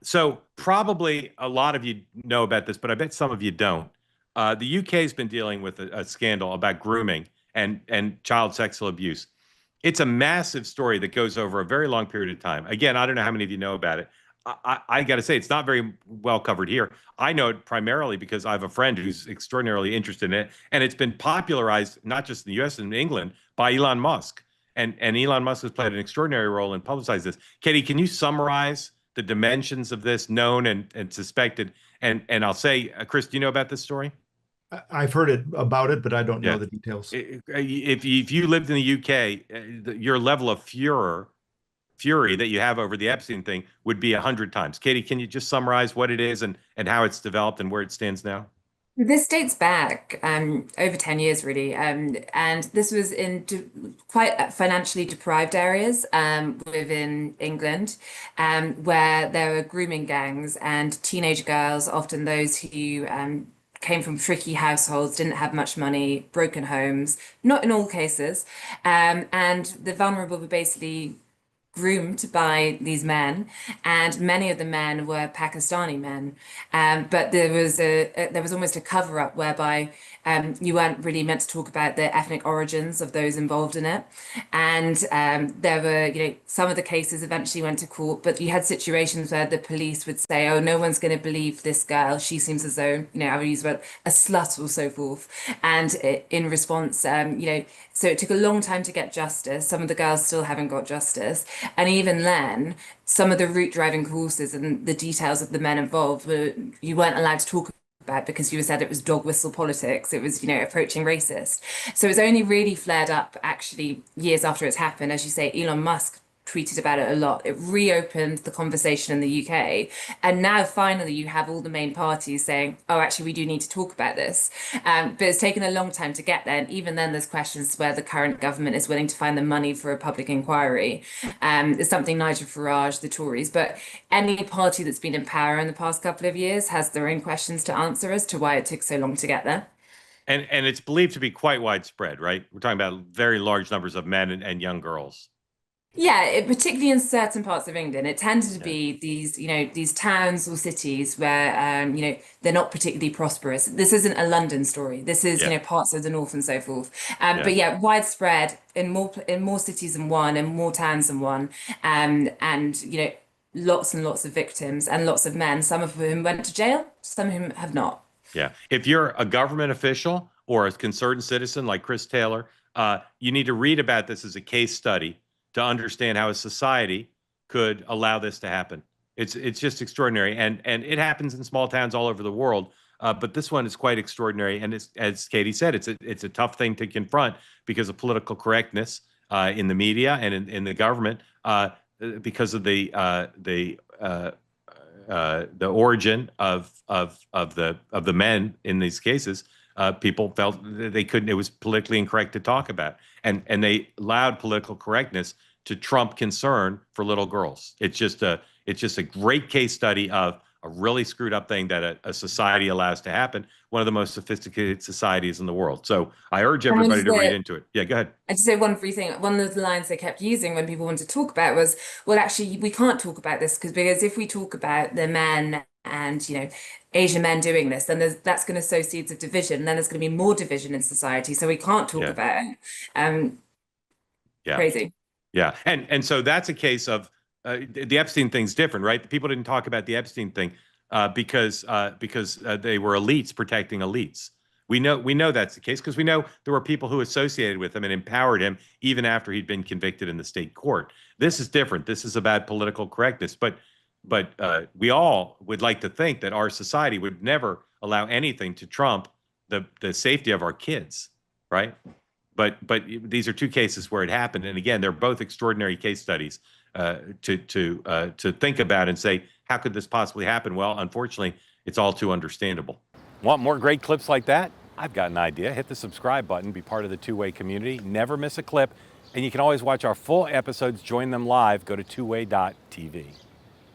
So probably a lot of you know about this, but I bet some of you don't. The UK has been dealing with a scandal about grooming and child sexual abuse. It's a massive story that goes over a very long period of time. Again, I don't know how many of you know about it. I got to say, it's not very well covered here. I know it primarily because I have a friend who's extraordinarily interested in it, and it's been popularized not just in the U.S. and England by Elon Musk. And Elon Musk has played an extraordinary role in publicizing this. Katie, can you summarize the dimensions of this known and suspected? And I'll say, Chris, do you know about this story? I've heard about it, but I don't know Yeah. the details. If you lived in the UK, your level of fury that you have over the Epstein thing would be 100 times. Katie, can you just summarize what it is and how it's developed and where it stands now? This dates back over 10 years, really. And this was in quite financially deprived areas within England, where there were grooming gangs and teenage girls, often those who came from tricky households, didn't have much money, broken homes, not in all cases. And the vulnerable were basically groomed by these men, and many of the men were Pakistani men. But there was almost a cover up whereby you weren't really meant to talk about the ethnic origins of those involved in it. And there were, some of the cases eventually went to court, but you had situations where the police would say, "Oh, no one's going to believe this girl. She seems as though, I would use the word a slut or so forth." And in response, so it took a long time to get justice. Some of the girls still haven't got justice. And even then, some of the route driving courses and the details of the men involved you weren't allowed to talk about because you said it was dog whistle politics. It was, approaching racist. So it's only really flared up actually years after it's happened. As you say, Elon Musk tweeted about it a lot. It reopened the conversation in the UK. And now finally you have all the main parties saying, "Oh, actually, we do need to talk about this." But it's taken a long time to get there. And even then there's questions where the current government is willing to find the money for a public inquiry. It's something Nigel Farage, the Tories, but any party that's been in power in the past couple of years has their own questions to answer as to why it took so long to get there. And it's believed to be quite widespread, right? We're talking about very large numbers of men and young girls. Yeah, particularly in certain parts of England, it tended to Yeah. be these towns or cities where, they're not particularly prosperous. This isn't a London story. This is, Yeah. parts of the north and so forth. Yeah. But yeah, widespread in more cities than one, and more towns than one, and lots and lots of victims and lots of men, some of whom went to jail, some of whom have not. Yeah. If you're a government official or a concerned citizen like Chris Taylor, you need to read about this as a case study to understand how a society could allow this to happen. It's just extraordinary, and it happens in small towns all over the world. But this one is quite extraordinary, and as Katie said, it's a tough thing to confront because of political correctness in the media and in the government, because of the origin of the men in these cases. People felt they couldn't. It was politically incorrect to talk about, and they allowed political correctness to trump concern for little girls. It's just a great case study of a really screwed up thing that a society allows to happen. One of the most sophisticated societies in the world. So I urge everybody to read into it. Yeah, go ahead. And to say one free thing, one of the lines they kept using when people wanted to talk about it was, "Well, actually, we can't talk about this because if we talk about the men and Asian men doing this, then that's going to sow seeds of division. And then there's going to be more division in society. So we can't talk Yeah, about it." Um, yeah. Crazy. Yeah, and so that's a case of the Epstein thing's different, right? People didn't talk about the Epstein thing because they were elites protecting elites. We know that's the case because we know there were people who associated with him and empowered him even after he'd been convicted in the state court. This is different. This is about political correctness, but we all would like to think that our society would never allow anything to trump the safety of our kids, right? But these are two cases where it happened, and again, they're both extraordinary case studies to think about and say, how could this possibly happen? Well, unfortunately, it's all too understandable. Want more great clips like that? I've got an idea. Hit the subscribe button, be part of the Two-Way community, never miss a clip, and you can always watch our full episodes, join them live, go to twoway.tv.